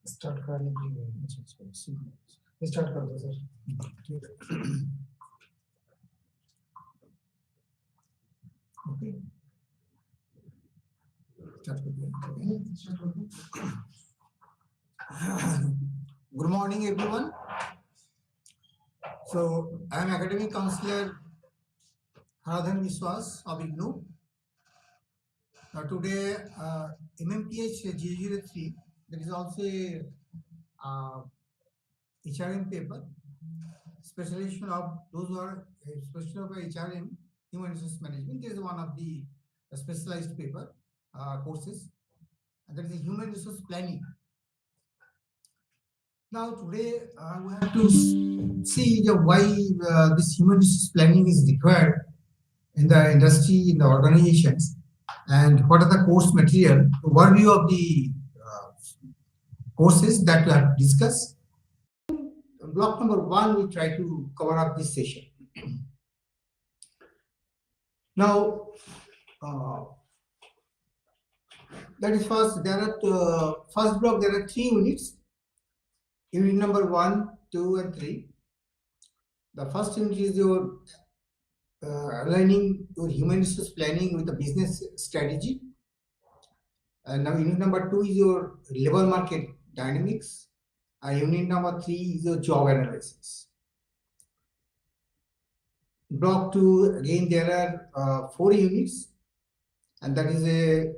Start करने के लिए स्टार्ट कर दो सर। ओके स्टार्ट कर दिया। Good morning everyone. So I am academic counselor HARADHAN BISWAS of IGNU. Today MMPH003, there is also a HRM paper, specialization of those who are special of HRM, Human Resource Management. This is one of the specialized paper courses, and that is Human Resource Planning. Now today we have to see why this Human Resource Planning is required in the industry, in the organizations, and what are the course material, overview of the courses that we have discussed. Block number 1, we try to cover up this session. Now, that is first. There are first block. There are 3 units. Unit number 1, 2, and 3. The first unit is your aligning your human resource planning with the business strategy. And now unit number 2 is your labor market dynamics. Unit number 3 is your job analysis. Block 2, again there are 4 units, and that is a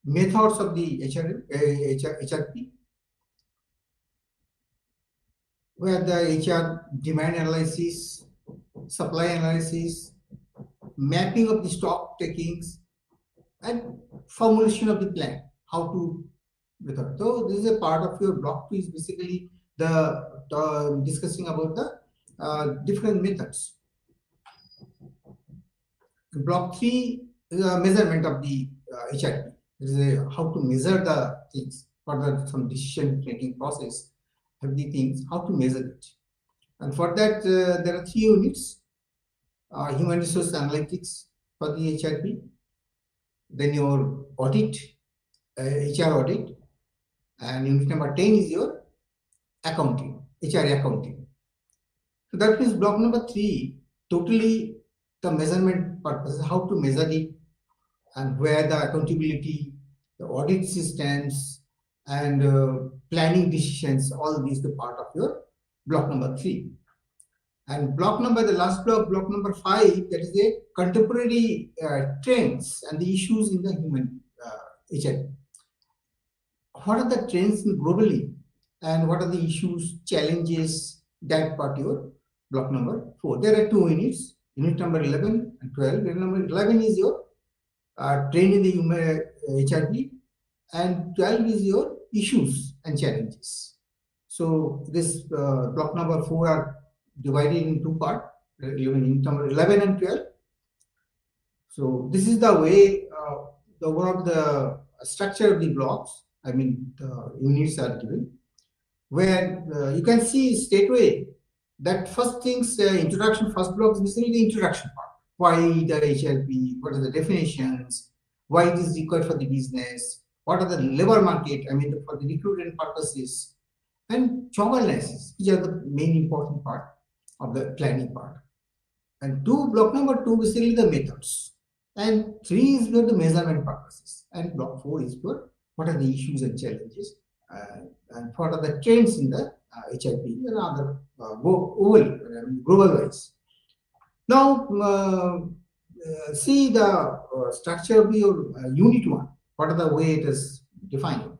methods of the HRP, where the HR demand analysis, supply analysis, mapping of the stock takings, and formulation of the plan, how to method. So this is a part of your block 2 is basically the discussing about the different methods. Block 3 is a measurement of the HRP. This is how to measure the things for the some decision making process. Have the things how to measure it, and for that there are 3 units: human resource analytics for the HRP, then your audit, HR audit, and unit number 10 is your accounting, HR accounting. So that means block number 3 totally the measurement purpose, how to measure it, and where the accountability, the audit systems, and planning decisions, all these the part of your block number 3. And block number, the last block, block number 5, that is the contemporary trends and the issues in the human HRP. What are the trends globally, and what are the issues, challenges, that part your block number 4. There are 2 units, unit number 11 and 12. Unit number 11 is your trend in the human HRP, and 12 is your issues and challenges. So this block number 4 are divided in 2 parts, unit number 11 and 12. So this is the way the overall the structure of the blocks, I mean the units are given, where you can see straightway that first things, introduction, first block is basically the introduction part. Why the HRP, what are the definitions, why it is required for the business, what are the labor market, I mean for the recruitment purposes, and job analysis, which are the main important part of the planning part. And block number 2 basically the methods, and 3 is for the measurement purposes, and block 4 is for what are the issues and challenges, and what are the trends in the HRP and other global wise. Now see the structure of your unit 1. What are the way it is defined?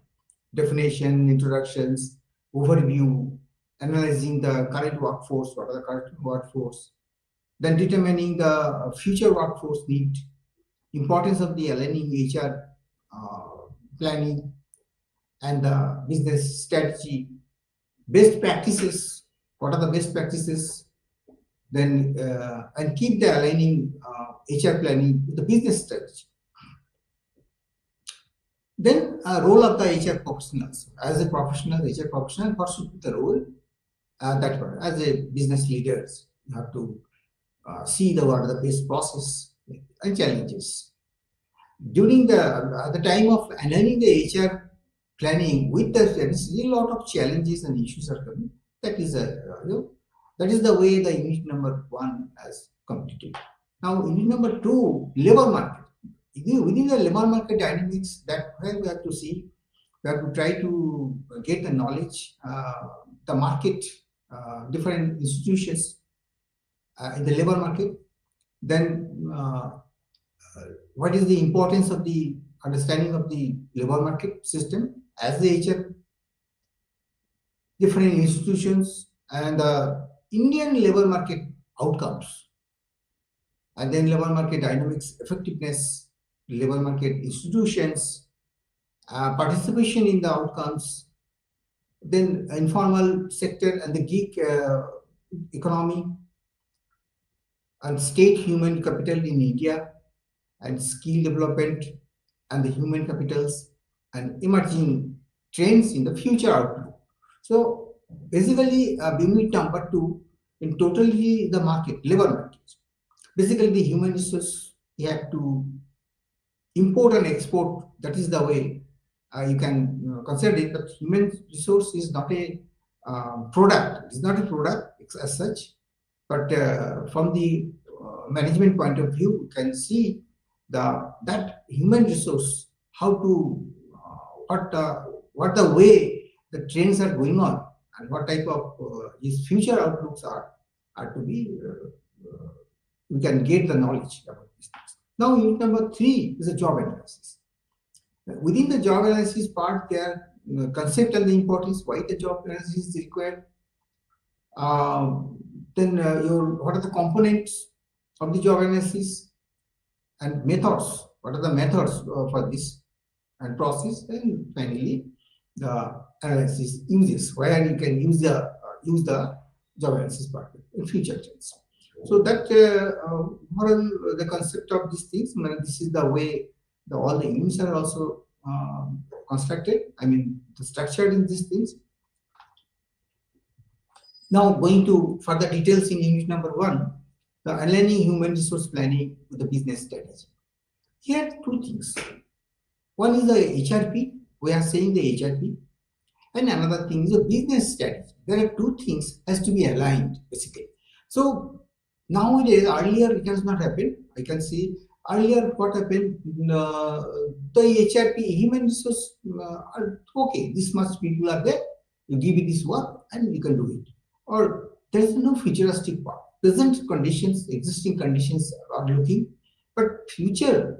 Definition, introductions, overview, analyzing the current workforce, what are the current workforce, then determining the future workforce need, importance of the aligning HR planning and the business strategy, best practices, what are the best practices, then and keep the aligning HR planning with the business strategy. Then role of the HR professionals. As a professional, HR professional, what should be the role? That one, as a business leaders, you have to see what are the best process and challenges. during the time of aligning the HR planning with the strategy, a lot of challenges and issues are coming. That is that is the way the unit number 1 has completed. Now, unit number 2, labor market. Within the labor market dynamics, that where we have to see, we have to try to get the knowledge, the market, different institutions in the labor market. Then, what is the importance of the understanding of the labor market system as the HR, different institutions, and the Indian labor market outcomes, and then labor market dynamics, effectiveness, labor market institutions, participation in the outcomes, then informal sector and the gig economy, and state human capital in India, and skill development and the human capitals, and emerging trends in the future outlook. So basically, unit number 2 in totally the market, labor market. Basically, the human resource, you have to import and export. That is the way you can consider it. That human resource is not a product. It's not a product as such, but from the management point of view, you can see that human resource, how to what the way the trends are going on, and what type of these future outlooks are to be. We can get the knowledge about these things. Now, unit number 3 is a job analysis. Within the job analysis part, there are concept and the importance, why the job analysis is required. Then what are the components of the job analysis, and methods, what are the methods for this and process, and finally the analysis uses, where you can use the job analysis part in future trends. So that overall the concept of these things, this is the way all the units are also constructed, structured in these things. Now, going to further details in unit number 1, the aligning human resource planning with the business strategy. Here, 2 things. One is the HRP, we are saying the HRP, and another thing is the business strategy. There are 2 things has to be aligned basically. So nowadays, earlier it has not happened. I can see earlier what happened, the HRP, human resource, okay, this much people are there, you give it this work and you can do it. Or there is no futuristic part. Present conditions, existing conditions are looking, but future,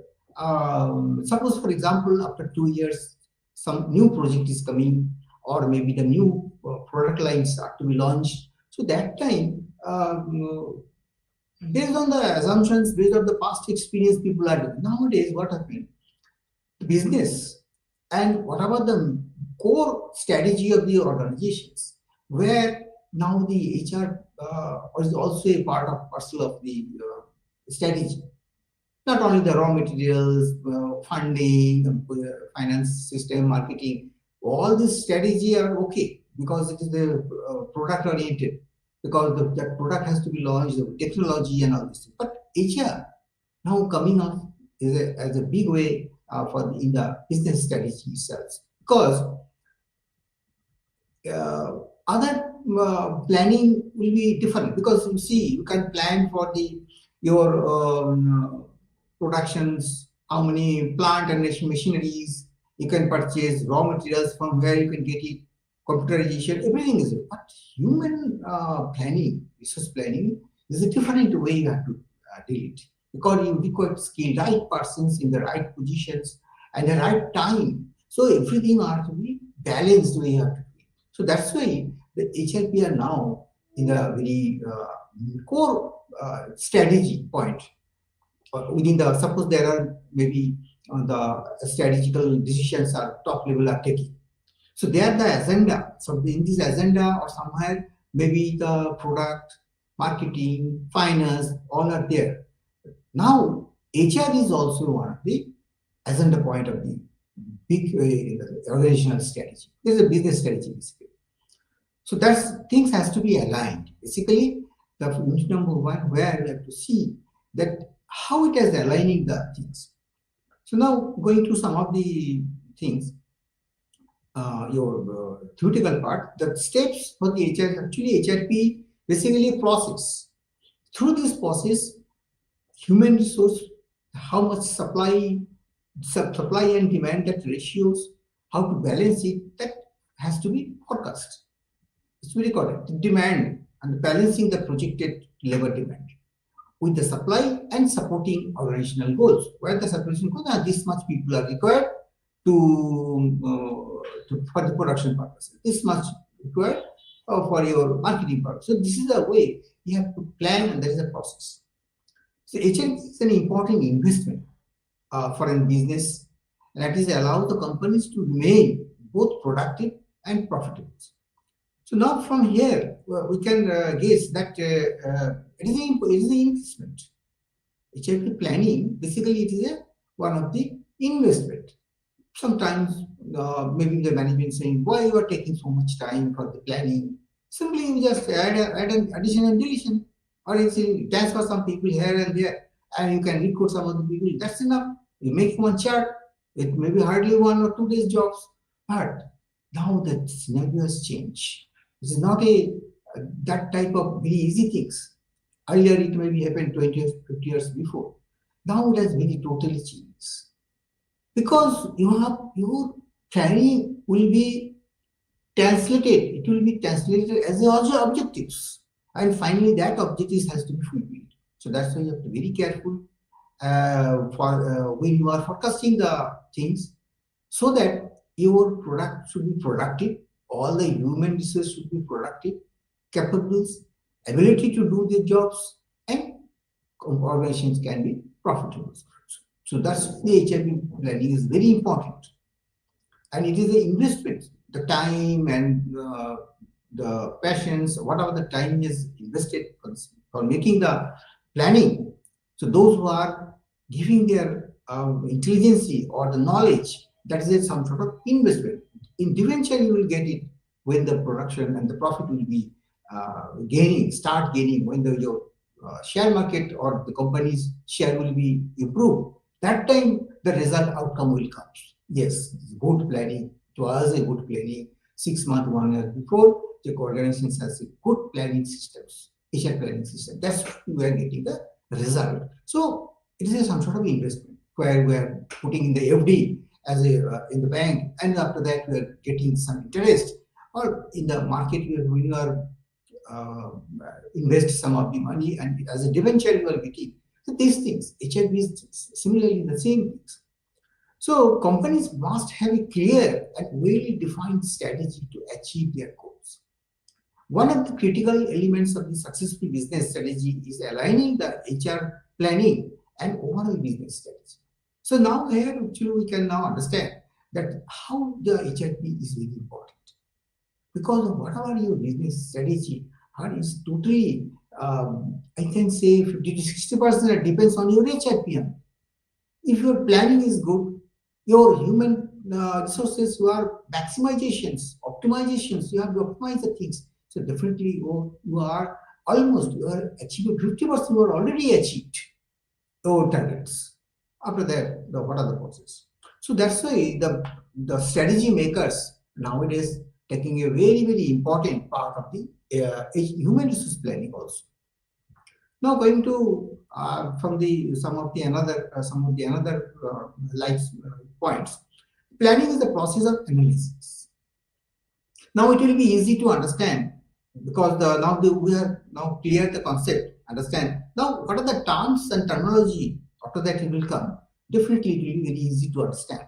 suppose for example, after 2 years, some new project is coming, or maybe the new product lines are to be launched. So that time, based on the assumptions, based on the past experience people are doing. Nowadays, what happened? Business and what about the core strategy of the organizations, where now the HR is also a part of parcel of the strategy. Not only the raw materials, funding, finance system, marketing, all this strategy are okay because it is the product oriented, because that product has to be launched, the technology and all this. But HR now coming up as a big way in the business strategy itself, because other planning will be different, because you see, you can plan for your productions, how many plant and machineries you can purchase, raw materials from where you can get it, computerization, everything is. But human planning, resource planning, is a different way you have to deal it, because you require skill, right persons in the right positions and the right time. So everything has to be balanced way you have to do it. So that's why the HLP are now in the very core strategy point. Within the, suppose there are maybe the strategical decisions are top level are taking. So they are the agenda. So in this agenda or somewhere, maybe the product, marketing, finance, all are there. Now, HR is also one of the agenda point of the big organizational strategy. This is a business strategy basically. So that's things has to be aligned. Basically, the number 1 where we have to see that how it is aligning the things. So now going to some of the things, your theoretical part, the steps for the HR, actually HRP basically a process. Through this process, human resource, how much supply and demand, that ratios, how to balance it, that has to be forecast. It's very correct. The demand and balancing the projected labor demand with the supply and supporting organizational goals. Where the supporting goals are, this much people are required for the production purposes. This much required for your marketing purpose. So this is the way you have to plan, and there is a process. So HR is an important investment for a business, and that is allow the companies to remain both productive and profitable. So now from here we can guess that it is an investment. HRP planning basically it is one of the investment. Sometimes maybe the management saying, why you are taking so much time for the planning? Simply you just add an addition and deletion, or it's in transfer some people here and there, and you can recruit some of the people. That's enough. You make one chart. It may be hardly 1 or 2 days jobs, but now the scenario has changed. This is not that type of very easy things. Earlier it may be happened 20 years, 50 years before. Now it has very totally changed. Because your planning will be translated, it will be translated as the objectives. And finally that objectives has to be fulfilled. So that's why you have to be very careful for when you are forecasting the things, so that your product should be productive, all the human resources should be productive, capable, ability to do their jobs, and organizations can be profitable. So that's the HRP planning is very important, and it is an investment. The time and the passions, whatever the time is invested for making the planning. So those who are giving their intelligence or the knowledge, that is some sort of investment. Eventually you will get it when the production and the profit will be start gaining, when your share market or the company's share will be improved. That time the result outcome will come. Yes, good planning. It was a good planning. 6 months, 1 year before, the organization has a good planning systems, HR planning system. That's we are getting the result. So it is some sort of investment where we are putting in the FD as in the bank, and after that we are getting some interest, or in the market when you are invest some of the money, and as a debenture you are getting. So these things, HRP is similarly the same things. So companies must have a clear and well-defined strategy to achieve their goals. One of the critical elements of the successful business strategy is aligning the HR planning and overall business strategy. So now here actually we can now understand that how the HRP is very important. Because whatever your business strategy is totally, I can say 50 to 60% depends on your HRPM. If your planning is good, your human resources, you are maximizations, optimizations, you have to optimize the things. So definitely you are achieving 50%, you are already achieved your targets. After that, what are the process? So that's why the strategy makers nowadays taking a very, very important part of the human resource planning also. Now going to some of the another points. Planning is the process of analysis. Now it will be easy to understand because we have now cleared the concept. Understand now what are the terms and terminology. After that it will come. Definitely it will be very easy to understand.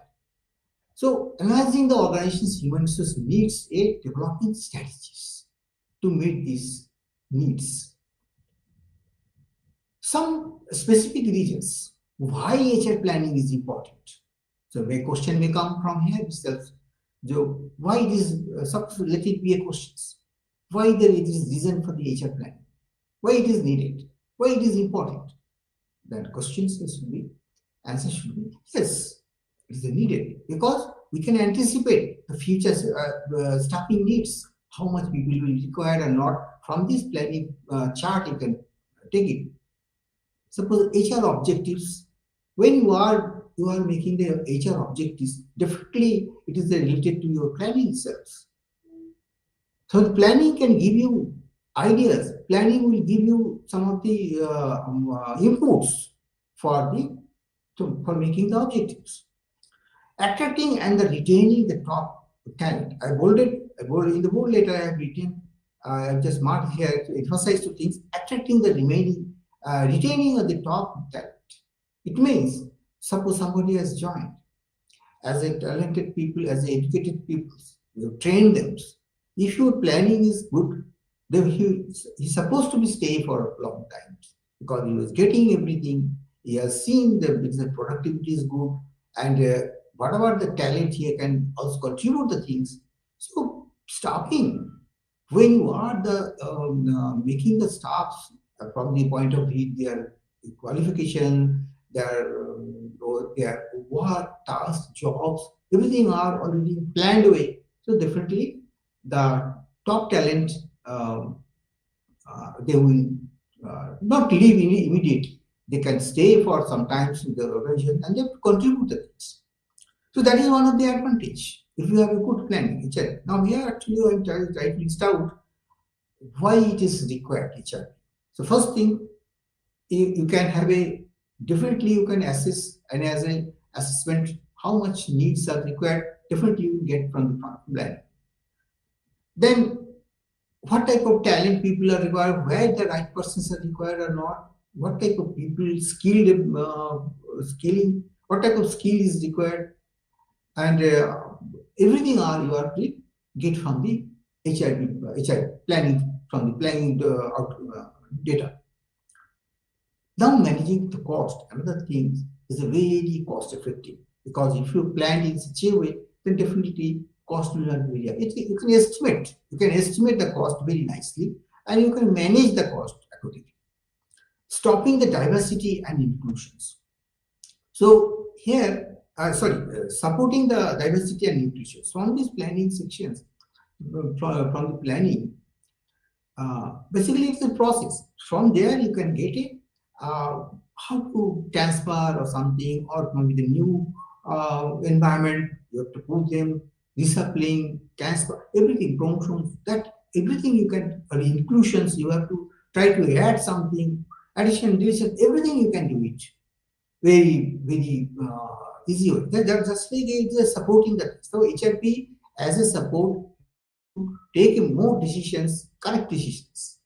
So analyzing the organization's human resource needs a developing strategies to meet these needs. Some specific reasons why HR planning is important. So a question may come from here itself. So why it is let it be a question. Why there is reason for the HR planning? Why it is needed? Why it is important? Then questions should be, answer should be yes, it is needed because we can anticipate the future staffing needs, how much people will require or not. From this planning chart you can take it. Suppose HR objectives, when you are you are making the HR objectives, definitely it is related to your planning itself. So the planning can give you ideas. Planning will give you some of the inputs for for making the objectives. Attracting and the retaining the top talent. I bolded in the bold letter I have written. I have just marked here to emphasize two things: attracting the retaining of the top talent. It means suppose somebody has joined as a talented people, as a educated people, you train them. If your planning is good, then he's supposed to be stay for a long time because he was getting everything. He has seen the business productivity is good, and whatever the talent he can also contribute the things. So stopping when you are making the staffs from the point of view their qualification, their work, tasks, jobs, everything are already planned away. So definitely the top talent they will not leave immediately. They can stay for some time in the organization and they contribute the things. So that is one of the advantage if you have a good planning. Now here actually I am trying to list out why it is required. So first thing, you can have a definitely you can assess and as an assessment how much needs are required. Definitely you get from the planning. Then what type of talent people are required, where the right persons are required or not, what type of people skilling, what type of skill is required, and everything are you are to get from the HR planning from the planning data. Now managing the cost, another thing is a very cost effective because if you plan in such a way, then definitely cost will not be very high. You can estimate the cost very nicely and you can manage the cost accordingly. Stopping the diversity and inclusions. So here, supporting the diversity and inclusion. From these planning sections, from the planning, basically it's a process. From there you can get it, how to transfer or something, or maybe the new environment, you have to put them, discipline, transfer, everything, promotions, that everything you can, or inclusions, you have to try to add something, addition, deletion, everything you can do it very, very easy way. That's just like it's supporting that. So HRP as a support to take more decisions, correct decisions.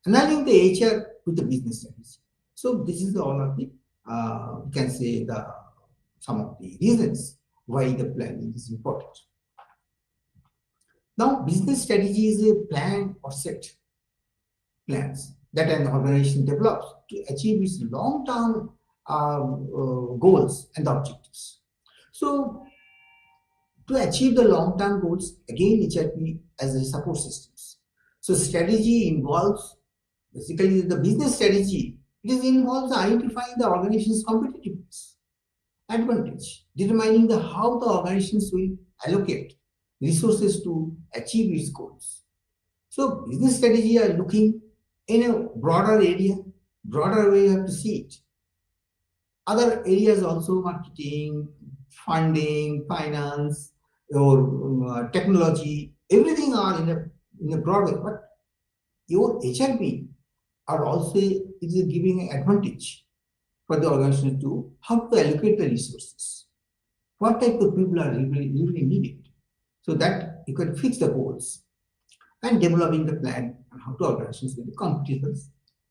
Aligning the HR with the business strategy. So this is all of the, you can say some of the reasons why the planning is important. Now, business strategy is a plan or set plans that an organization develops to achieve its long-term goals and objectives. So, to achieve the long-term goals, again, HRP as a support systems. So, strategy involves basically the business strategy. It involves identifying the organization's competitiveness, advantage, determining how the organizations will allocate resources to achieve its goals. So, business strategy are looking in a broader area, broader way you have to see it. Other areas also marketing, funding, finance, or technology, everything are in a broad way. But your HRP are also is giving an advantage for the organization to how to allocate the resources. What type of people are really needed, so that you can fix the goals and developing the plan on how to organizations will be competitive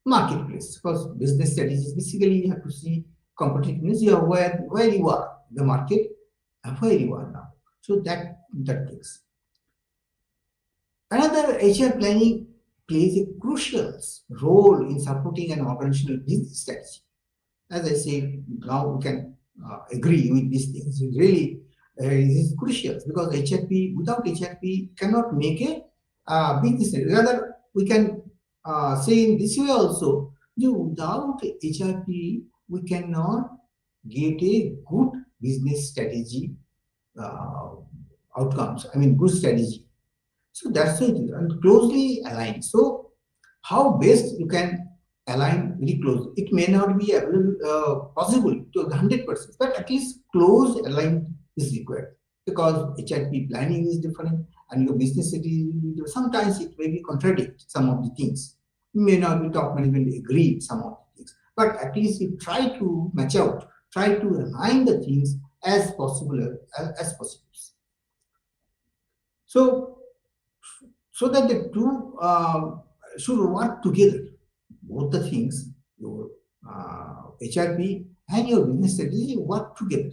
marketplace. Because business strategies basically you have to see competitiveness. You are where you are in the market and where you are now. So that takes. Another HR planning plays a crucial role in supporting an organizational business strategy. As I said, now we can agree with these things. It really is crucial because HRP, without HRP, cannot make a business strategy. Rather, we can say in this way also, without HRP, we cannot get a good business strategy outcomes. I mean, good strategy. So that's why it is and closely aligned. So how best you can align very close. It may not be possible to 100%, but at least close alignment is required, because HRP planning is different and your business strategy, sometimes it may be contradict some of the things. You may not be top management agree some of the things, but at least you try to match out, try to align the things as possible as possible. So that the two should work together, both the things, your HRP and your business strategy work together.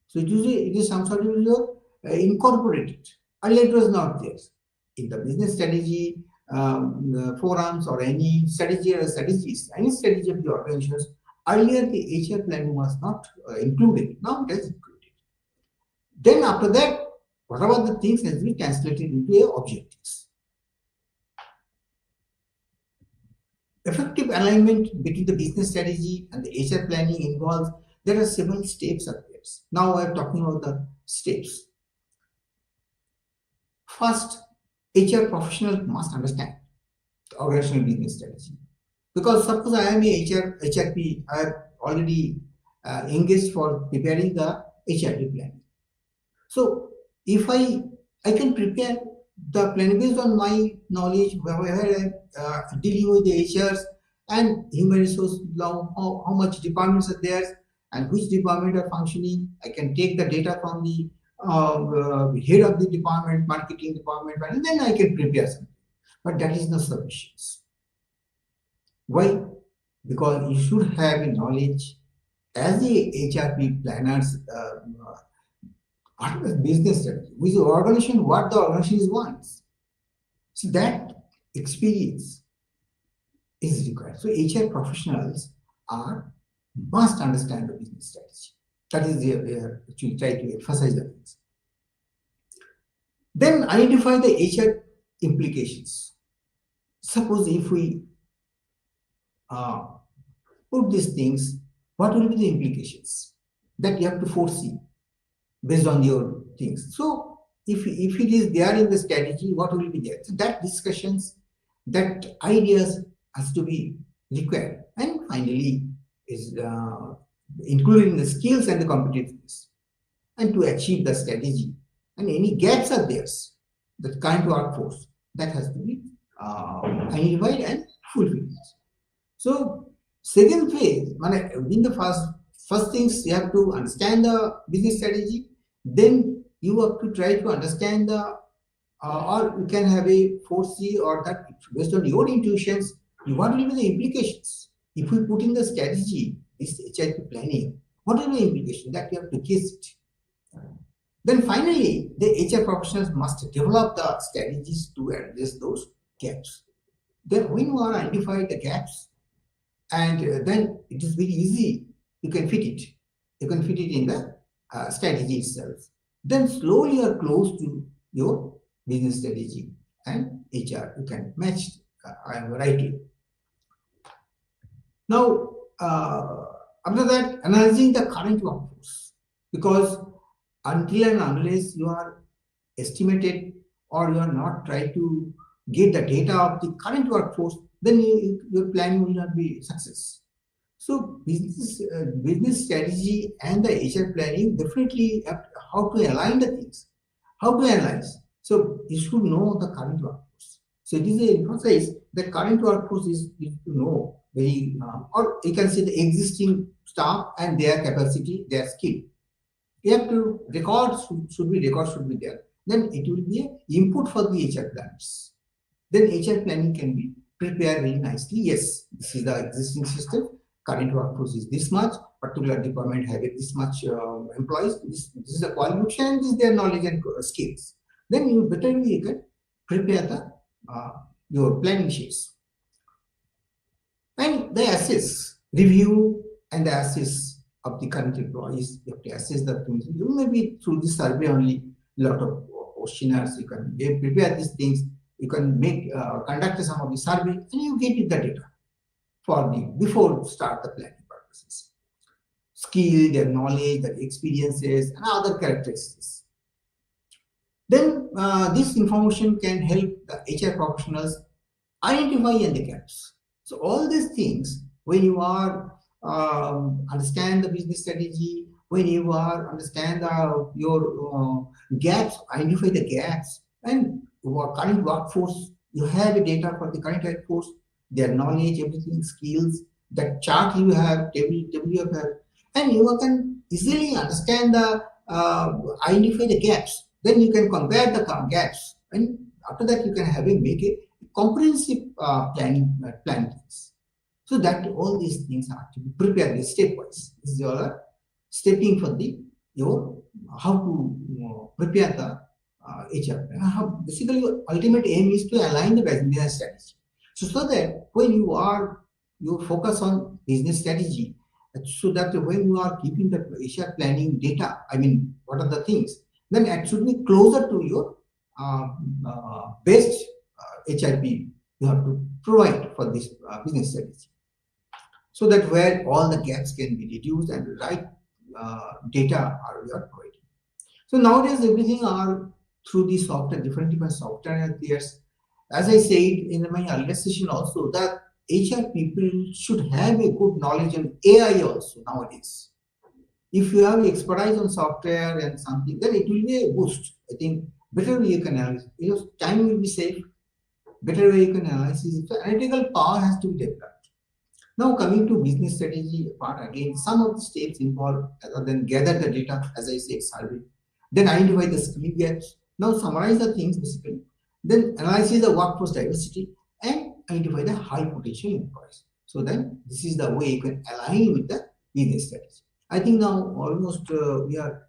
So it is some sort of your incorporated. Earlier it was not there. In the business strategy forums or any strategy or strategies, any strategy of the organizations, earlier the HR planning was not included. Now it is included. Then after that, whatever the things has been translated into objectives. Effective alignment between the business strategy and the HR planning involves, there are several steps of this. Now I am talking about the steps. First, HR professional must understand the organizational business strategy. Because suppose I am a HRP, I have already engaged for preparing the HRP planning. So if I can prepare the plan based on my knowledge, where dealing with the HRs and human resource, how much departments are there and which department are functioning. I can take the data from the head of the department, marketing department, and then I can prepare something. But that is not sufficient. Why? Because you should have a knowledge as a HRP planners, what is business strategy, which organization, what the organization wants. So that experience is required. So HR professionals must understand the business strategy. That is where actually try to emphasize the things. Then identify the HR implications. Suppose if we put these things, what will be the implications that you have to foresee based on your things. So if it is there in the strategy, what will be there? So that discussions, that ideas has to be required. And finally is including the skills and the competitiveness, and to achieve the strategy. And any gaps are there, the current workforce, that has to be identified and fulfilled. So second phase, within the first things, you have to understand the business strategy. Then you have to try to understand the, or you can have a foresee, or that based on your intuitions, what will be the implications? If we put in the strategy, this HRP planning, what will be the implication? That you have to guess it. Then finally, the HR professionals must develop the strategies to address those gaps. Then when you are identify the gaps, and then it is very easy, you can fit it. You can fit it in the strategy itself. Then slowly you are close to your business strategy and HR. You can match rightly. Now, after that, analyzing the current workforce, because until and unless you are estimated or you are not trying to get the data of the current workforce, then your plan will not be success. So business strategy and the HR planning definitely how to align the things, how to analyze. So you should know the current workforce. So it is an emphasis that current workforce is to know very, or you can say the existing staff and their capacity, their skill. You have to records should be there. Then it will be an input for the HR planners. Then HR planning can be prepared very nicely. Yes, this is the existing system. Current workforce is this much. Particular department having this much employees. This is the qualification. This is their knowledge and skills. Then you can prepare the your planning sheets. And the assess, review, and the assess of the current employees. You have to assess the things. You may be through this survey only, a lot of questionnaires. You can prepare these things. You can conduct some of the survey, and you get the data for before start the planning purposes. Skill, their knowledge, their experiences, and other characteristics. Then this information can help the HR professionals identify the gaps. So all these things, when you are understand the business strategy, when you are understand your gaps, identify the gaps, and your current workforce, you have a data for the current workforce, their knowledge, everything, skills, that chart you have, table you have, and you can easily understand the identify the gaps. Then you can compare the gaps, and after that you can have a make a comprehensive planning things. So that all these things are to be prepared stepwise. This is your stepping for the your how to prepare the HR. Basically, your ultimate aim is to align the business strategy. So that when you focus on business strategy, so that when you are keeping the HR planning data, I mean, what are the things? Then it should be closer to your best HRP you have to provide for this business strategy, so that where all the gaps can be reduced and the right data are we are providing. So nowadays everything are through the software, different software appears. As I said in my earlier session also, that HR people should have a good knowledge on AI also nowadays. If you have expertise on software and something, then it will be a boost. I think better way you can analyze, because time will be saved, better way you can analyze it. So analytical power has to be developed. Now coming to business strategy part again, some of the steps involved other than gather the data, as I said, survey, then identify the skill gaps, now summarize the things basically, then analyze the workforce diversity and identify the high potential employees. So then this is the way you can align with the business strategy. I think now almost we are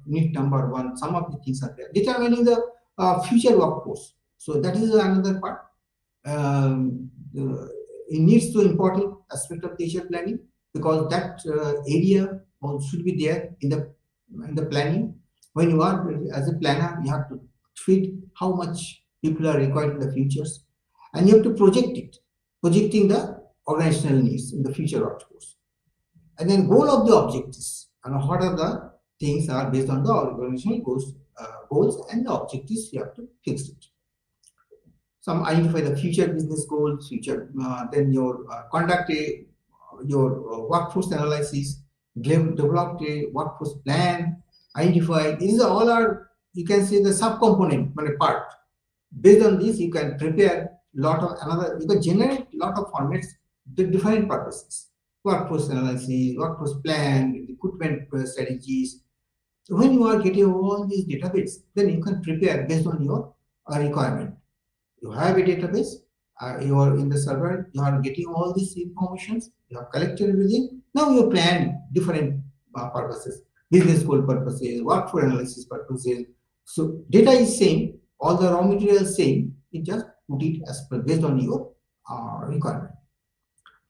need number one. Some of the things are there. Determining the future workforce. So that is another part. It needs to important aspect of HR planning, because that area should be there in the planning. When you are as a planner, you have to treat how much people are required in the futures, and you have to project it, projecting the organizational needs in the future workforce. And then goal of the objectives, and what are the things are based on the organizational goals and the objectives you have to fix it. Some identify the future business goals, then your conduct your workforce analysis, develop a workforce plan, identify. These all are, you can say, the subcomponent part. Based on this, you can prepare you can generate lot of formats with different purposes. Workforce analysis, workforce plan, recruitment strategies. So when you are getting all these database, then you can prepare based on your requirement. You have a database, you are in the server, you are getting all these informations, you have collected everything. Now you plan different purposes, business goal purposes, workforce analysis purposes. So data is same, all the raw material is same, you just put it as per based on your requirement.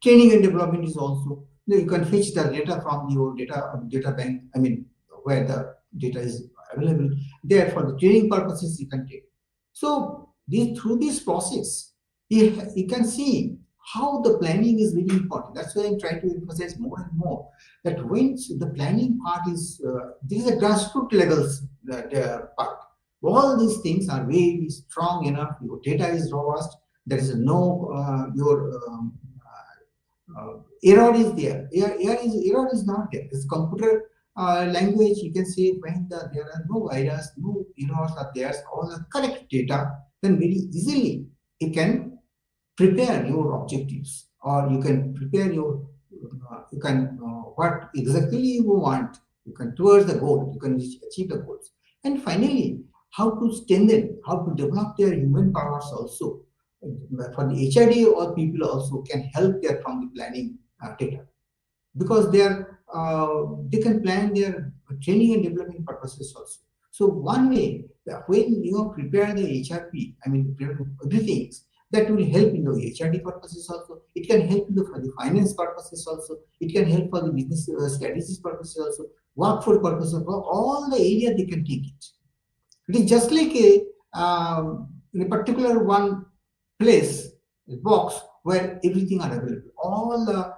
Training and development is also, you can fetch the data from your data bank, I mean, where the data is available. There for the training purposes you can take. So through this process, you can see how the planning is really important. That's why I'm trying to emphasize more and more that when the planning part is, this is a grassroots levels part. All these things are very strong enough. Your data is robust. There is no error is there. Error is not there. It's computer language. You can say when there are no virus, no errors are there, all the correct data, then very easily you can prepare your objectives, or you can prepare your what exactly you want. You can towards the goal. You can achieve the goals. And finally, how to strengthen, how to develop their human powers also. For the HRD or people also can help there from the planning data, because they can plan their training and development purposes also. So one way when you prepare the HRP, I mean prepare everything, that will help in the HRD purposes also. It can help for the finance purposes also. It can help for the business strategies purposes also. Workforce purposes, all the area they can take it. It is just like in a particular one place, a box where everything are available. All the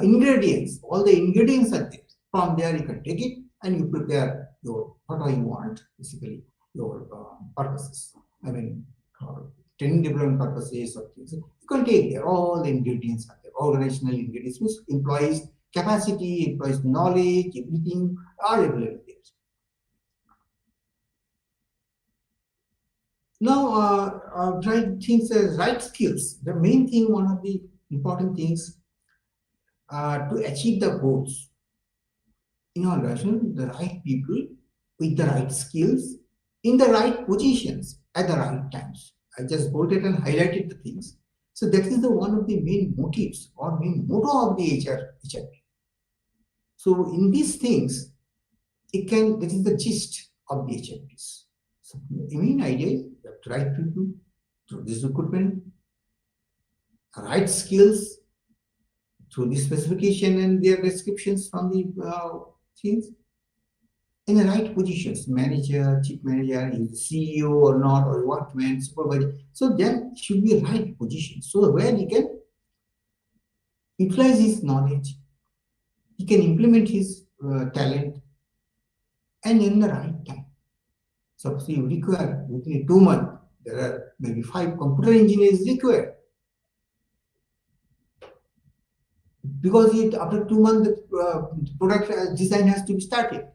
ingredients are there. From there you can take it and you prepare your whatever you want, basically your purposes. I mean, training development purposes or things. You can take there, all the ingredients are there, organizational ingredients, means employees' capacity, employees' knowledge, everything are available there. Now, right things, right skills. The main thing, one of the important things to achieve the goals in our organization, the right people with the right skills in the right positions at the right times. I just bolted and highlighted the things. So that is the one of the main motives or main motto of the HRP. So in these things, that is the gist of the HRPs. So the main idea is you have to right people through this recruitment, right skills through the specification and their descriptions from the things, in the right positions, manager, chief manager, is CEO or not, or workman, supervisor. So then should be right position. So where he can utilize his knowledge, he can implement his talent, and in the right time. So if you require within 2 months, there are maybe 5 computer engineers required. Because after 2 months, the product design has to be started.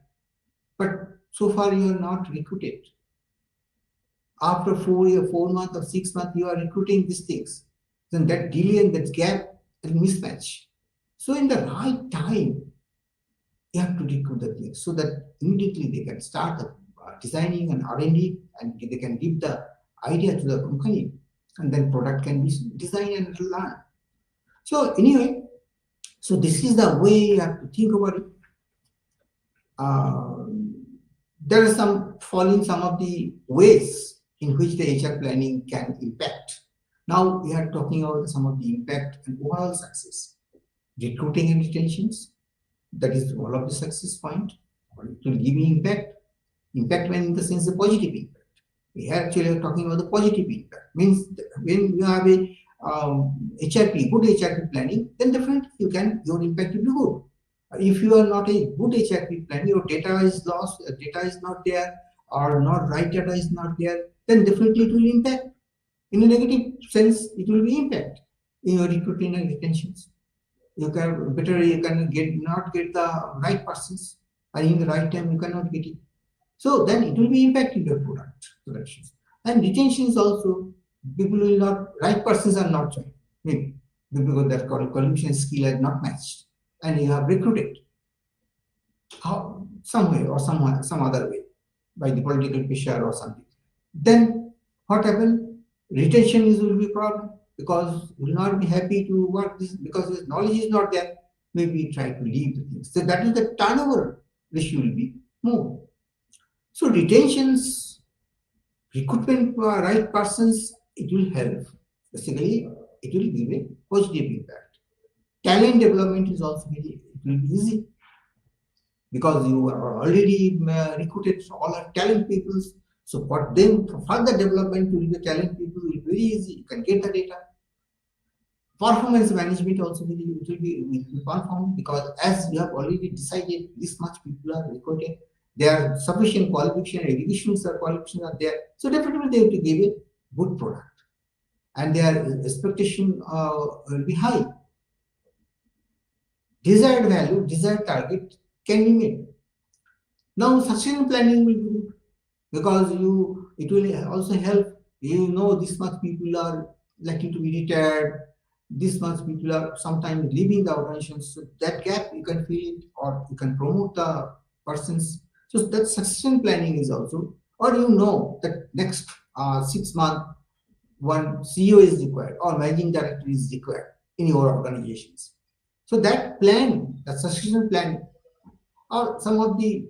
But so far you are not recruited. After 4 months or 6 months, you are recruiting these things. Then that delay and that gap is mismatch. So in the right time, you have to recruit the things so that immediately they can start designing and R&D, and they can give the idea to the company, and then product can be designed and learned. So anyway, so this is the way you have to think about it. There are some of the ways in which the HR planning can impact. Now we are talking about some of the impact and overall success. Recruiting and retentions, that is all of the success point. It will give you impact. Impact when in the sense of positive impact. We actually are talking about the positive impact. Means when you have a HRP, good HRP planning, then definitely your impact will be good. If you are not a good HRP plan, your data is lost, data is not there, or not right data is not there, then definitely it will impact. In a negative sense, it will be impact in your recruiting and retentions. You cannot get the right persons, and in the right time you cannot get it. So then it will be impacting your product productions. And retentions also, people will not, right persons are not joined. Maybe because that qualification skill is not matched, and you have recruited some way or some other way by the political pressure or something. Then what happens? Retention will be a problem, because you will not be happy to work this because his knowledge is not there. Maybe try to leave the things. So that is the turnover ratio will be more. So retentions, recruitment for right persons, it will help. Basically, it will give a positive impact. Talent development is also it will be easy, because you are already recruited all our talent people. So for them, for further development to the talent people will be very easy. You can get the data. Performance management also will be performed, because as you have already decided this much people are recruited, there are sufficient qualification, educations or qualifications are there. So definitely they have to give a good product, and their expectation will be high. Desired value, desired target can be made. Now succession planning will be good, because it will also help. This much people are likely to be retired. This much people are sometimes leaving the organization. So that gap you can fill it, or you can promote the persons. So that succession planning is also, or that next 6 months one CEO is required or managing director is required in your organizations. So that plan, the succession plan, or some of the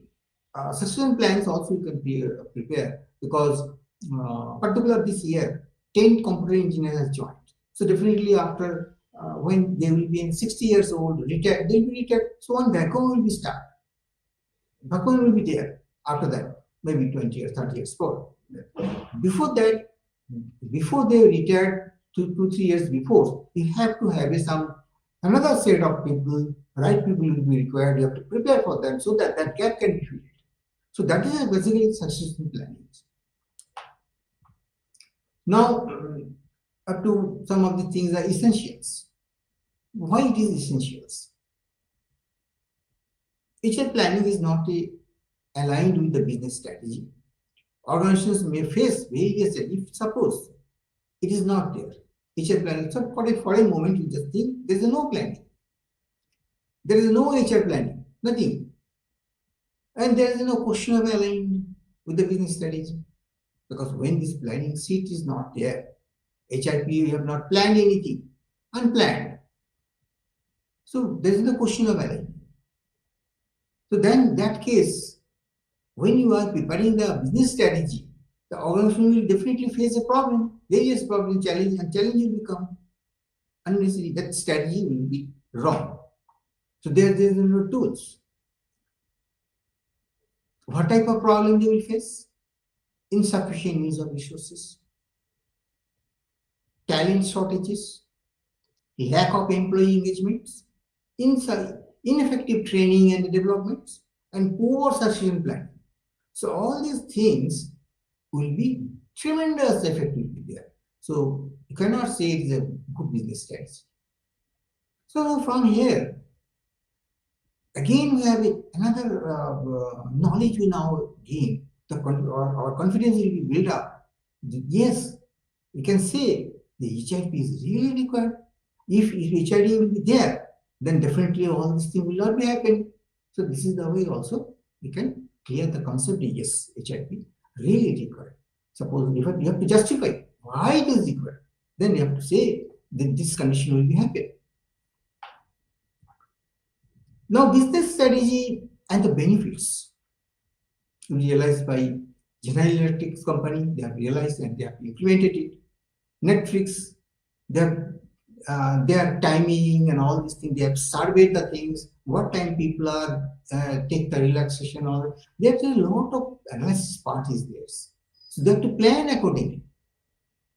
succession plans also you can prepare, because particular this year 10 computer engineers have joined. So definitely after when they will be in 60 years old, retired, they will be retired. So one vacuum will be started. Vacuum will be there after that, maybe 20 or 30 years for. Before that, before they retired, 2-3 years before, you have to have another set of people, right people will be required. You have to prepare for them so that that gap can be filled. So that is basically succession planning. Now, up to some of the things are essentials. Why it is essentials? HR planning is not aligned with the business strategy. Organizations may face various, if suppose it is not there. HR planning, so for a moment you just think there is no planning. There is no HR planning, nothing. And there is no question of aligned with the business strategy. Because when this planning seat is not there, HRP, you have not planned anything, unplanned. So there is no question of alignment. So then in that case, when you are preparing the business strategy, the organization will definitely face a problem, various problem, challenge, and challenge will become unnecessary. That strategy will be wrong. So there are no tools. What type of problem they will face? Insufficient use of resources, talent shortages, lack of employee engagements, ineffective training and developments, and poor succession planning. So all these things will be tremendous effect will be there. So you cannot say it is a good business strategy. So from here, again we have another knowledge we now gain. Our confidence will be built up. Yes, we can say the HIP is really required. If HID will be there, then definitely all these things will not be happening. So this is the way also we can clear the concept. Yes, HIP really required. Suppose you have to justify why it is required. Then you have to say that this condition will be happening. Now, business strategy and the benefits realized by General Electric company, they have realized and they have implemented it. Netflix, their timing and all these things, they have surveyed the things, what time people are take the relaxation, or there's a lot of analysis part is there. So they have to plan accordingly.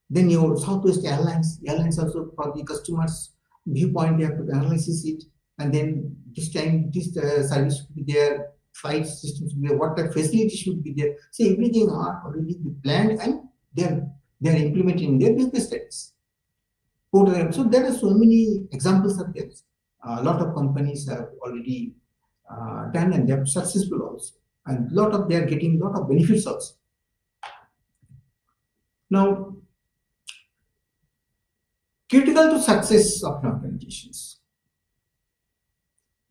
Then your Southwest Airlines also for the customers' viewpoint, they have to analyze it, and then this time this service should be there, flight system should be there, what the facility should be there. So everything are already planned and they are implemented in their business strategies. So there are so many examples of this. A lot of companies have already done and they are successful also, and they are getting a lot of benefits also. Now, critical to success of organizations,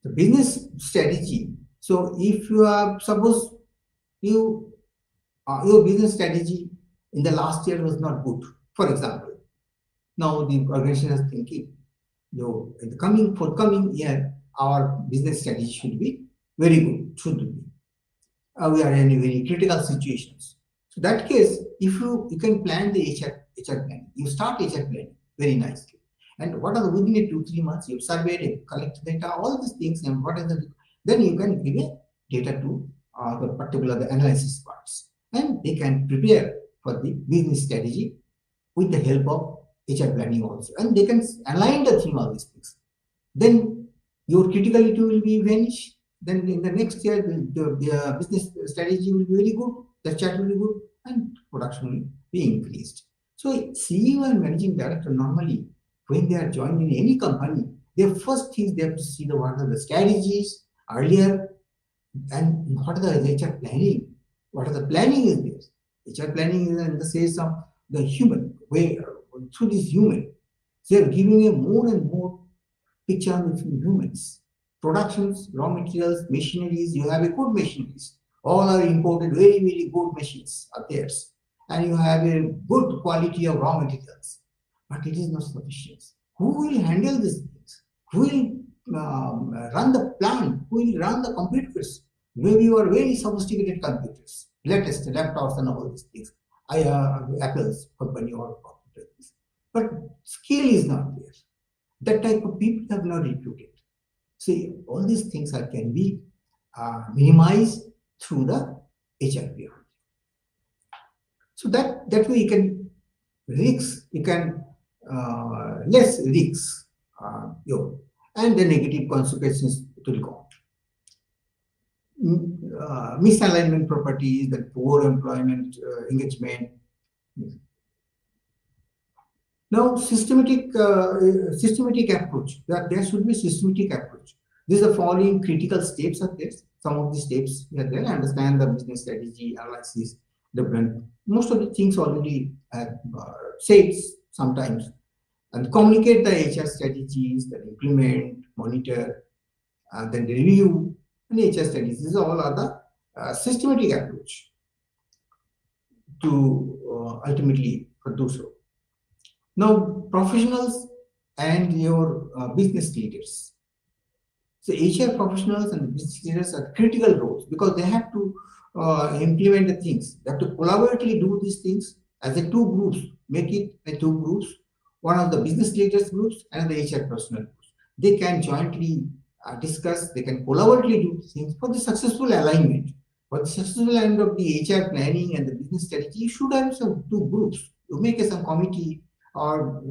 the business strategy. So if you are, suppose your business strategy in the last year was not good, for example, now the organization is thinking, in the forthcoming year, our business strategy should be very good, should be. We are in very critical situations. So that case, if you can plan the HR planning, you start HR planning very nicely. And what are within 2-3 months, you surveyed it, collect data, all these things, and what is then you can give a data to the particular analysis parts, and they can prepare for the business strategy with the help of HR planning also, and they can align the thing, all these things. Then your criticality will be vanished. Then in the next year, the business strategy will be very good, the chat will be good, and production will be increased. So CEO and managing director normally, when they are joining any company, their first things they have to see what are the strategies earlier, and what are the HR planning. What are the planning is this? HR planning is in the sense of the human way, through this human. They are giving a more and more picture of humans. Productions, raw materials, machineries, you have a good machineries. All are imported, very, very good machines are theirs. And you have a good quality of raw materials. But it is not sufficient. Who will handle these things? Who will run the plant? Who will run the computers? Maybe you are very sophisticated computers, latest laptops and all these things. Apple's company or computers. But skill is not there. That type of people have not recruited. See, all these things can be minimized through the HRP. So that way you can less risks, and the negative consequences to the count. Misalignment properties, the poor employment engagement. Now, systematic approach. There should be systematic approach. These are the following critical steps are there. Some of the steps are there. Understand the business strategy, analysis, development. Most of the things already said sometimes. And communicate the HR strategies, then implement, monitor, then review, and HR strategies. These all are the systematic approach to ultimately do so. Now, professionals and your business leaders. So, HR professionals and business leaders are critical roles because they have to implement the things. They have to collaboratively do these things as a two groups. Make it a two groups. One of the business leaders groups and the HR personnel groups. They can jointly discuss. They can collaboratively do things for the successful alignment. For the successful alignment of the HR planning and the business strategy, you should have some two groups. You make some committee or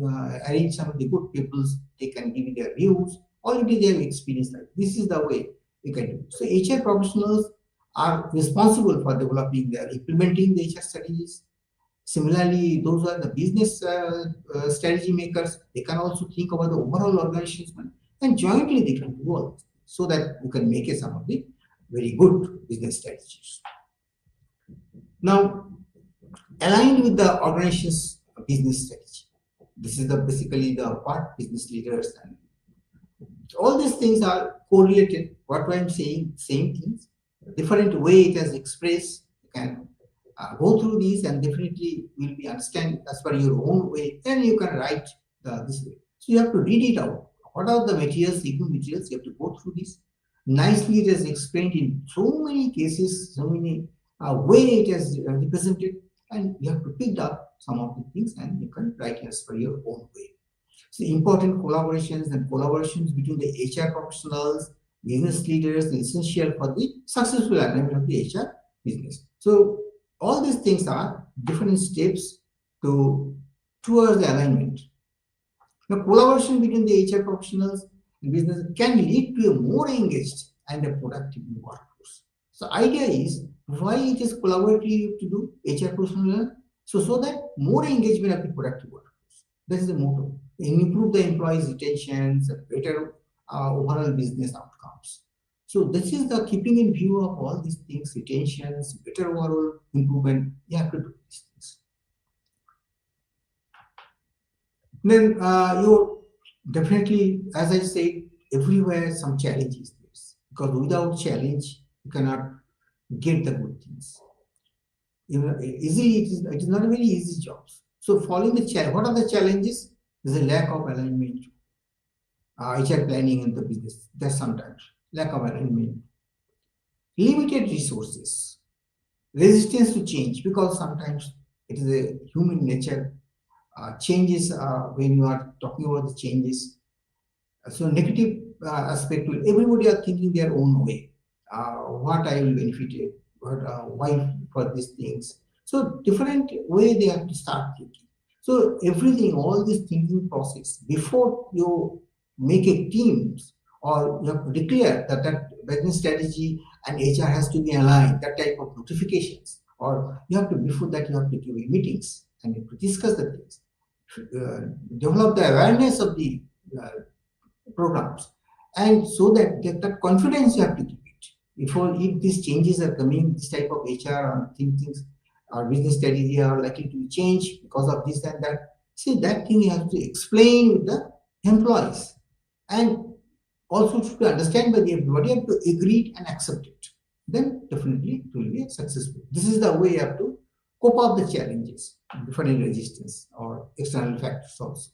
arrange some of the good people, they can give you their views, already they have experience. Like this is the way you can do. So HR professionals are responsible for developing their implementing the HR strategies. Similarly, those are the business strategy makers. They can also think about the overall organization and jointly they can do all this so that you can make some of the very good business strategies. Now, aligned with the organization's business strategy. This is basically the part business leaders and all these things are correlated. What I'm saying, same things, different way it is expressed. You can go through these and definitely will be understand as per your own way. Then you can write this way. So you have to read it out. What are the materials, legal materials? You have to go through this. Nicely, it is explained in so many cases, so many way it is represented, and you have to pick up some of the things and you can write as per your own way. So important collaborations between the HR professionals, business leaders is essential for the successful alignment of the HR business. So all these things are different steps towards the alignment. Now, collaboration between the HR professionals and business can lead to a more engaged and a productive workforce. So idea is why it is collaborative to do HR professional, so that more engagement of the productive workforce. That is the motto. Improve the employees' retentions, better overall business outcomes. So this is the keeping in view of all these things, retentions, better overall improvement. You have to do these things. Then you definitely, as I said, everywhere some challenges there, because without challenge you cannot get the good things. Easily it is not a very easy job. So following the challenge, what are the challenges? There's a lack of alignment. HR planning in the business. There's sometimes lack of alignment. Limited resources. Resistance to change, because sometimes it is a human nature. Changes when you are talking about the changes. So negative aspect will everybody are thinking their own way. What I will benefit it, why for these things. So different way they have to start thinking. So everything, all this thinking process, before you make a teams or you have to declare that business strategy and HR has to be aligned, that type of notifications, or you have to, before that you have to give meetings and you have to discuss the things, develop the awareness of the programs, and so that confidence you have to give it. If these changes are coming, this type of HR or things or business strategy are likely to change because of this and that. See, that thing you have to explain with the employees, and also to understand by the everybody, have to agree and accept it. Then definitely it will be successful. This is the way you have to cope up the challenges, different resistance or external factors also.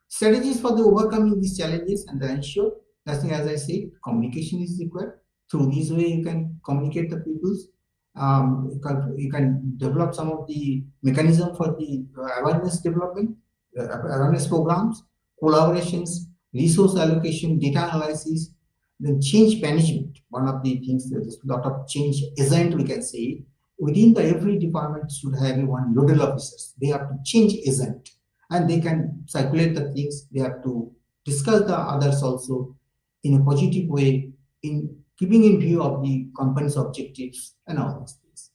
Strategies for the overcoming these challenges and the ensure, as I said, communication is required. Through this way, you can communicate the peoples. You can develop some of the mechanism for the awareness development, awareness programs, collaborations, resource allocation, data analysis, then change management. One of the things, there is a lot of change agent, we can say. Within every department should have one nodal officers. They have to change agent, and they can circulate the things. They have to discuss the others also in a positive way, in keeping in view of the company's objectives and all these things.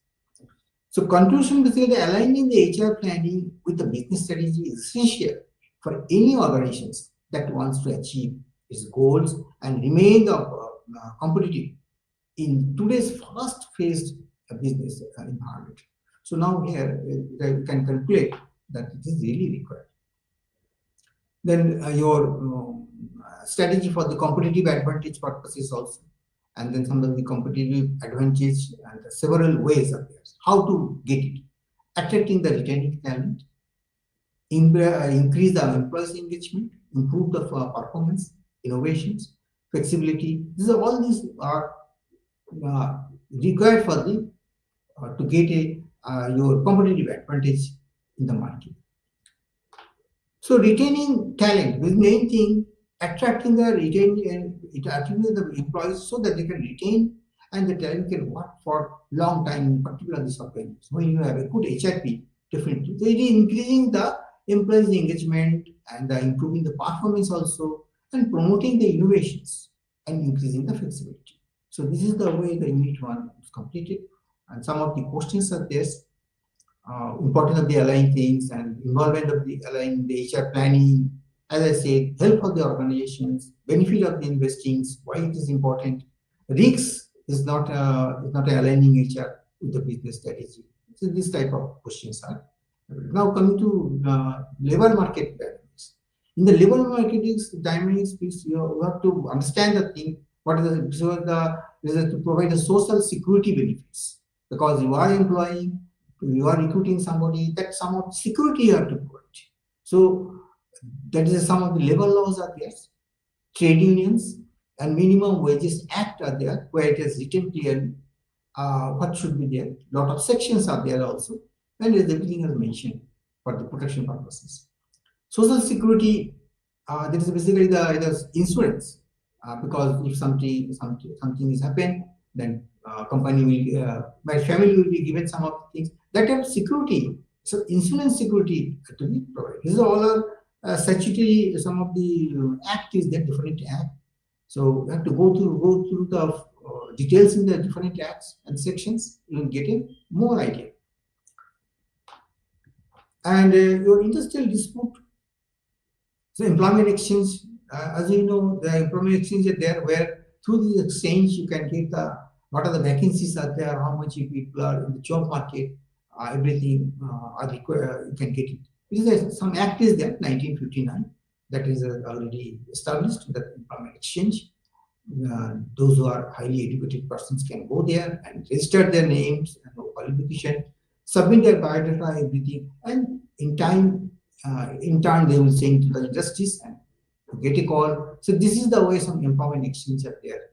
So conclusion, basically aligning the HR planning with the business strategy is essential for any organizations that wants to achieve its goals and remain competitive in today's fast-paced business environment. So now here we can calculate that it is really required. Then your strategy for the competitive advantage purposes also, and then some of the competitive advantage and several ways are there. How to get it? Attracting the retaining talent, increase the employees' engagement, improve the performance, innovations, flexibility. All these are required for the to get your competitive advantage in the market. So retaining talent, the main thing, attracting the employees so that they can retain and the talent can work for long time, in particular the software. So when you have a good HRP, definitely. So it is increasing the employees' engagement and improving the performance also, and promoting the innovations and increasing the flexibility. So this is the way the unit 1 is completed, and some of the questions are there. Importance of the align things and involvement of the align the HR planning. As I said, help of the organizations, benefit of the investing, why it is important. Risks is not aligning HR with the business strategy. So this type of questions are. Now coming to labor market dynamics. In the labor market dynamics, you have to understand the thing. What is to provide the social security benefits, because you are employing, you are recruiting somebody, that some of security you have to provide. So that is some of the labor laws are there. Trade unions and minimum wages act are there, where it is written clearly what should be there. Lot of sections are there also, and everything is mentioned for the protection purposes. Social security, that is basically the insurance, because if something is happened, then company will, my family will be given some of the things that have security. So insurance security to be provided. These are all statutory. Some of the act is there, different act. So you have to go through the details in the different acts and sections. You will get a more idea. And your industrial dispute. So employment exchange, as you know, the employment exchange are there, where through the exchange you can get what are the vacancies are there, how much people are in the job market, everything are required, you can get it. This is some act is there, 1959, that is already established, that employment exchange. Those who are highly educated persons can go there and register their names and qualification, submit their biodata, everything, and in time, in turn, they will send to the industries and get a call. So this is the way some employment exchange are there.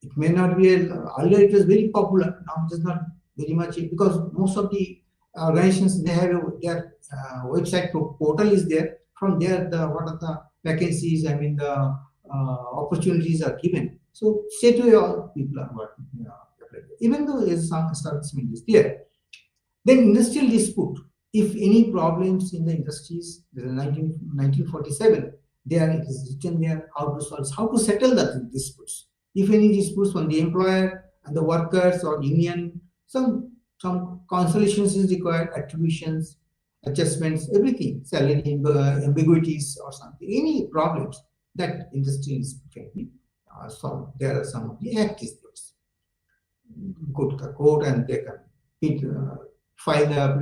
It may not be earlier it was very popular. Now it is not very much, because most of the organizations, they have their website portal is there. From there, what are the vacancies? I mean, the opportunities are given. So straight away, all people are working. Even though there is some establishment is there, then industrial dispute. If any problems in the industries, there is 1947, there it is written there how to solve, how to settle the disputes. If any disputes from the employer and the workers or union, some consolations is required, attributions, adjustments, everything, salary ambiguities or something, any problems that industry can be solved. There are some of the acts. Go to the court and they can file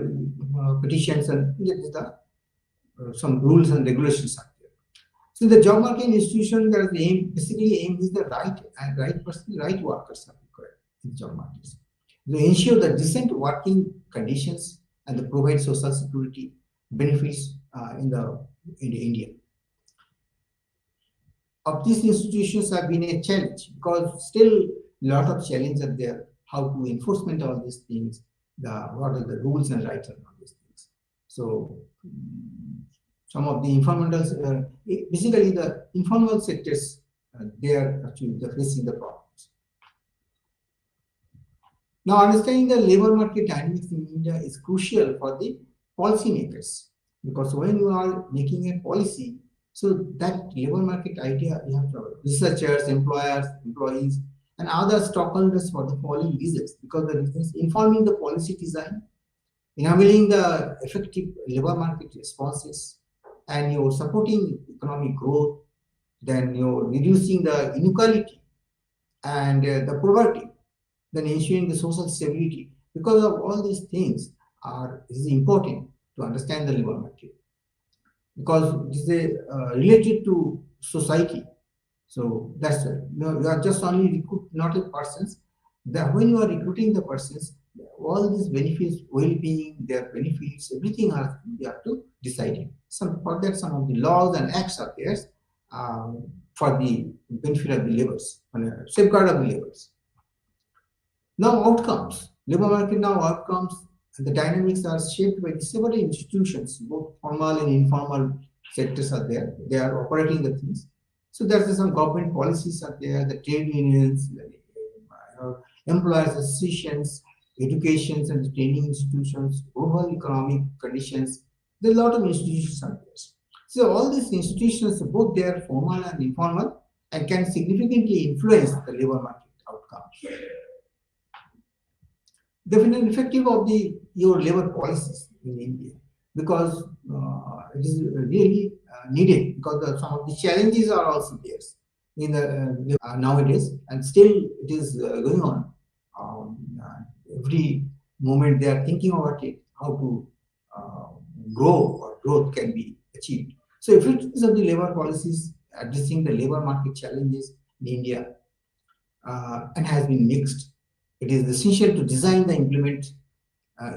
petitions and get some rules and regulations are there. So the job market institution, their aim is the right person, right workers are required in job markets. They ensure the decent working conditions and they provide social security benefits in India. Of these institutions have been a challenge, because still a lot of challenges are there. How to enforcement all these things, what are the rules and rights and all these things. So some of the informal, basically the informal sectors, they are actually facing the problems. Now, understanding the labor market dynamics in India is crucial for the policymakers, because when you are making a policy, so that labor market idea you have to researchers, employers, employees, and other stockholders for the following reasons. Because the reasons: informing the policy design, enabling the effective labor market responses, and you're supporting economic growth, then you're reducing the inequality and the poverty, then ensuring the social stability. Because of all these things is important to understand the labor market, because this is related to society. So that's you are just only recruit not a persons. That when you are recruiting the persons, all these benefits, well-being, their benefits, everything are you have to decide it. Some for that, some of the laws and acts are there for the benefit of the laborers, safeguard of the laborers. Now outcomes, labor market now outcomes, and the dynamics are shaped by several institutions, both formal and informal sectors are there. They are operating the things. So there's some government policies are there, the trade unions, employers associations, educations and training institutions, overall economic conditions. There are a lot of institutions are there. So all these institutions, both they are formal and informal, and can significantly influence the labor market outcomes. Definitely effective of your labor policies in India, because it is really needed, because some of the challenges are also there in the nowadays, and still it is going on. Every moment they are thinking about it, how to grow or growth can be achieved. So effectiveness of the labor policies addressing the labor market challenges in India and has been mixed. It is essential to design and implement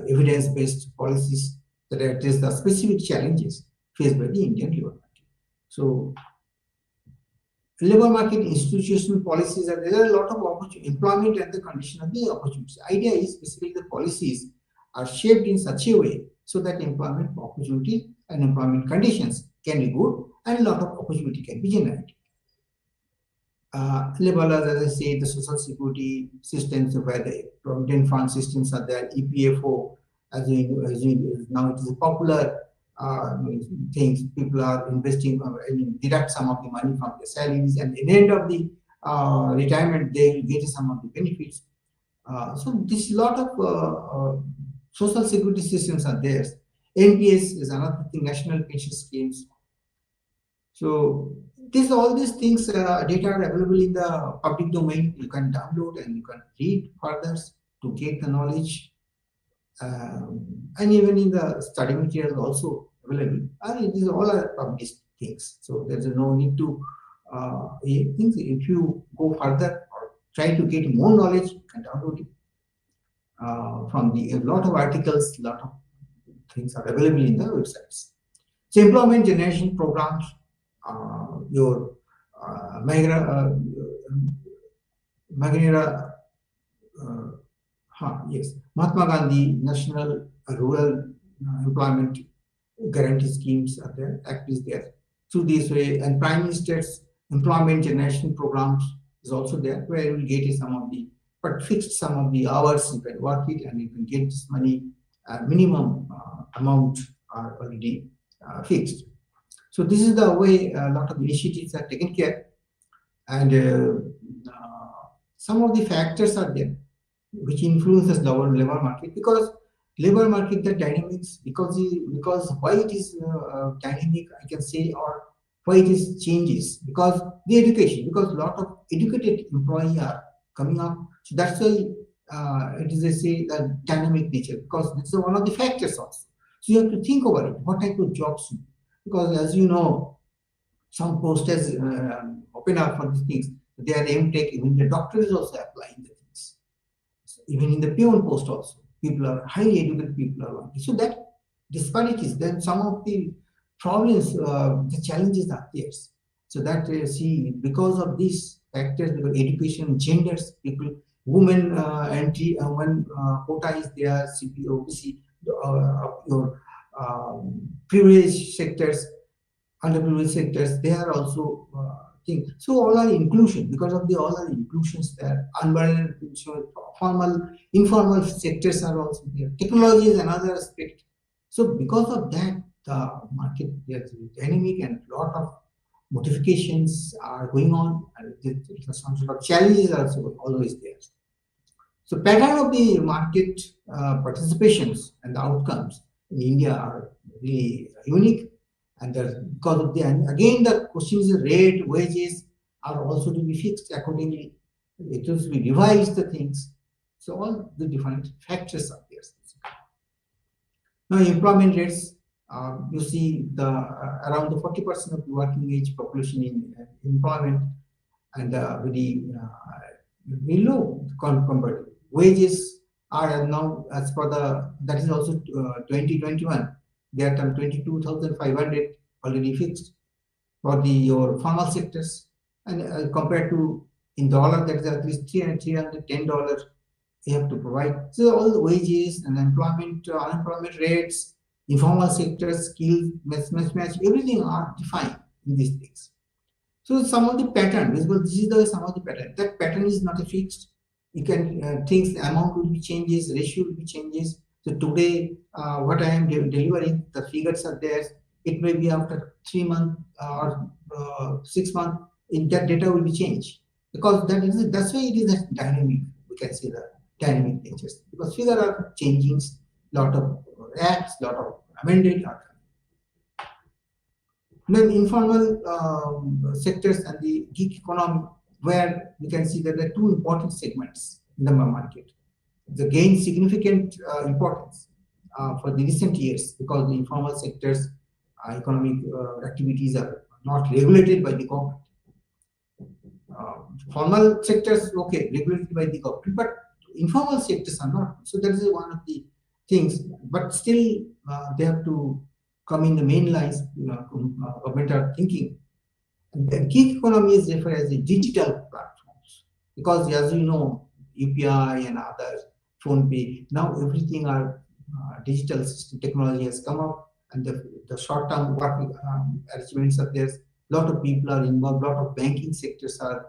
evidence-based policies that address the specific challenges faced by the Indian labor market. So, labor market institutional policies are there are a lot of employment and the condition of the opportunities. Idea is basically the policies are shaped in such a way so that employment opportunity and employment conditions can be good and a lot of opportunity can be generated. Labor laws, as I say, the social security systems where the provident fund systems are there, EPFO, as now it is a popular things. People are investing, deduct some of the money from their salaries, and at the end of the retirement, they will get some of the benefits. So this lot of social security systems are there. NPS is another thing, national pension schemes. So all these things, data are available in the public domain. You can download and you can read further to get the knowledge. And even in the study materials also available. And these all are published things. So there's no need to things. If you go further or try to get more knowledge, you can download it from a lot of articles, a lot of things are available in the websites. So employment generation programs, your Mahatma Gandhi National Rural Employment Guarantee Schemes are there, Act is there. Through this way, and Prime Minister's Employment Generation Programs is also there, where you will get some of the, but fixed some of the hours you can work it and you can get this money, minimum amount are already fixed. So this is the way a lot of initiatives are taken care, and some of the factors are there which influences the labor market, because labor market, the dynamics, because why it is dynamic, I can say, or why it is changes, because the education, because a lot of educated employees are coming up, so that's why it is, I say, the dynamic nature, because this is one of the factors also. So you have to think about it, what type of jobs, because as you know, some posts has open up for these things. They are MTech, even the doctor is also applying the things. So even in the peon post also, people are highly educated people are working. So that disparities, then some of the problems, the challenges are there. So that see, because of these factors, because education, genders, people, women entry, when quota is there, CP, OBC, your privileged sectors, underprivileged sectors, they are also thing. So all are inclusion, because of the all are inclusions there. Unbridled, formal, informal sectors are also there. Technology is another aspect. So because of that, the market is dynamic and lot of modifications are going on, and some sort of challenges are also always there. So pattern of the market participations and the outcomes in India are really unique, and because of the, and again the question is rate, wages are also to be fixed accordingly. It has to be revised the things. So all the different factors are there. Now employment rates, you see the around the 40% of the working age population in employment, and very low compared. Wages are now, as per the, that is also 2021, they are 22,500 already fixed for the your formal sectors, and compared to in dollar, that is at least $310 you have to provide. So all the wages and employment, unemployment rates, informal sectors, skills, mismatch, everything are defined in these things. So some of the pattern, this is the some of the pattern. That pattern is not a fixed. You can things, the amount will be changes, ratio will be changes. So today, what I am delivering, the figures are there. It may be after 3 months or 6 months, in that data will be changed, because that's why it is a dynamic. We can say the dynamic natures, because figures are changing, lot of acts, lot of amended are. Then informal sectors and the gig economy, where we can see that there are two important segments in the market. They gain significant importance for the recent years, because the informal sectors economic activities are not regulated by the government. Formal sectors, okay, regulated by the government, but informal sectors are not. So that is one of the things, but still they have to come in the main lines, government are thinking. And gig economy is referred as the digital platforms, because as you know, UPI and others, phone pay, now everything are digital system technology has come up, and the short-term work arrangements are there. A lot of people are involved, a lot of banking sectors are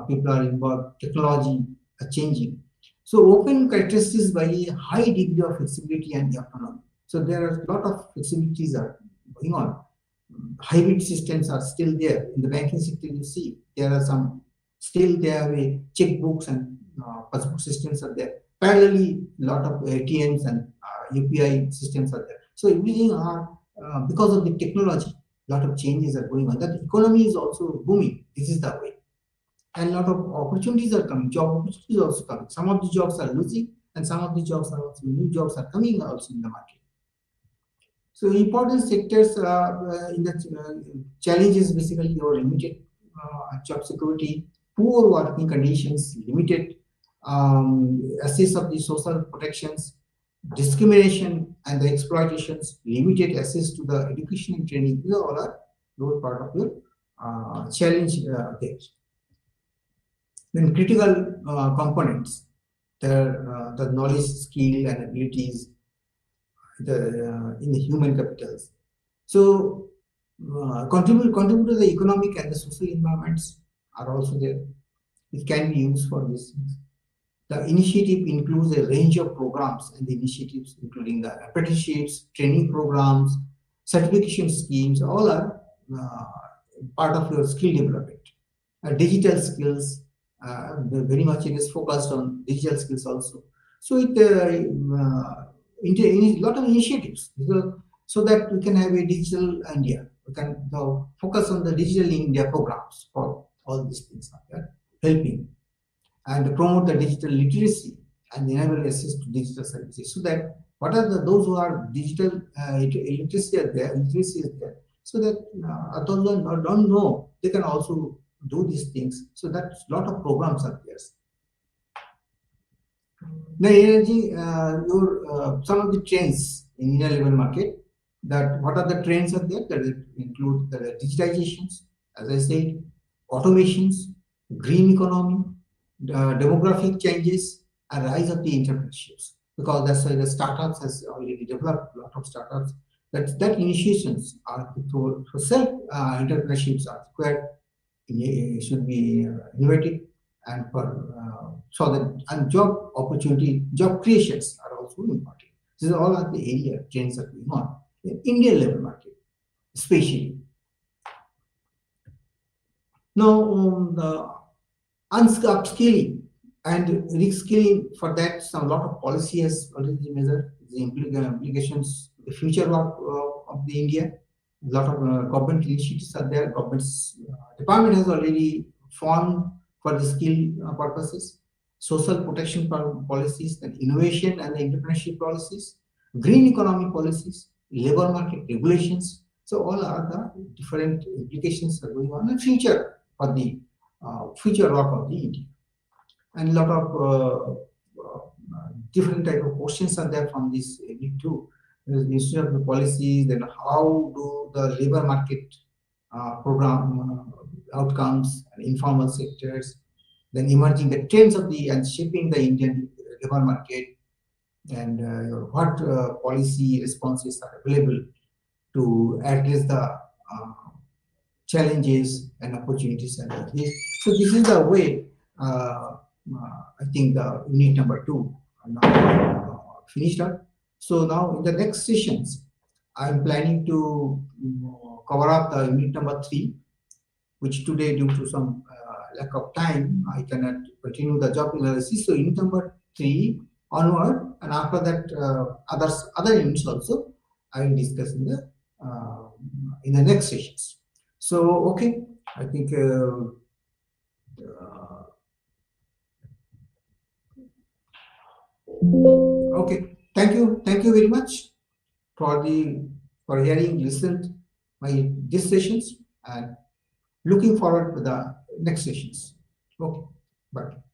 people are involved, technology are changing. So open characteristics by a high degree of flexibility and autonomy. So there are a lot of flexibilities are going on. Hybrid systems are still there in the banking sector. You see there are some still there are checkbooks and passbook systems are there. Parallelly, a lot of ATMs and UPI systems are there. So everything are because of the technology, a lot of changes are going on. That economy is also booming. This is the way, and a lot of opportunities are coming. Job opportunities are also coming. Some of the jobs are losing, and some of the jobs are also new jobs are coming also in the market. So important sectors in the challenges basically your limited job security, poor working conditions, limited access of the social protections, discrimination and the exploitations, limited access to the education and training. These are all those part of your challenge there. Then critical components, the knowledge, skill, and abilities, in the human capitals. So contribute to the economic and the social environments are also there. It can be used for these things. The initiative includes a range of programs and the initiatives, including the apprenticeships, training programs, certification schemes, all are part of your skill development. Digital skills, very much it is focused on digital skills also. So it a lot of initiatives, so that we can have a digital India. We can focus on the digital India programs for all these things like that, helping and promote the digital literacy and enable access to digital services. So that what are those who are digital literacy is there, so that those who don't know, they can also do these things. So that a lot of programs are there. The energy, some of the trends in India labor market. That what are the trends are there? That include the digitizations, as I said, automations, green economy, demographic changes, and rise of the entrepreneurships. Because that's why the startups has already developed a lot of startups. That initiations are for self entrepreneurships are required. Should be innovative, and for so that and job opportunity, job creations are also important. These are all of the area trends are going on in Indian labor market, especially. Now, the upskilling and reskilling, for that, some lot of policy has already been measured. The implications, the future of the India. A lot of government initiatives are there. Government's department has already formed for the skill purposes. Social protection policies, and innovation and entrepreneurship policies, green economy policies, labor market regulations. So all are the different implications that are going on in future for the future work of the India. And a lot of different type of questions are there from this unit too. Instead of the policies, then how do the labor market program outcomes and informal sectors, then emerging the trends of the and shaping the Indian labor market, and what policy responses are available to address the challenges and opportunities and this. So this is the way I think the unit number 2 finished up. So now in the next sessions, I'm planning to cover up the unit number 3, which today due to some lack of time, I cannot continue the job analysis. So unit number 3 onward, and after that other units also I will discuss in the next sessions. So okay, I think okay. Thank you very much for hearing, listened my these sessions, and looking forward to the next sessions. Okay, bye.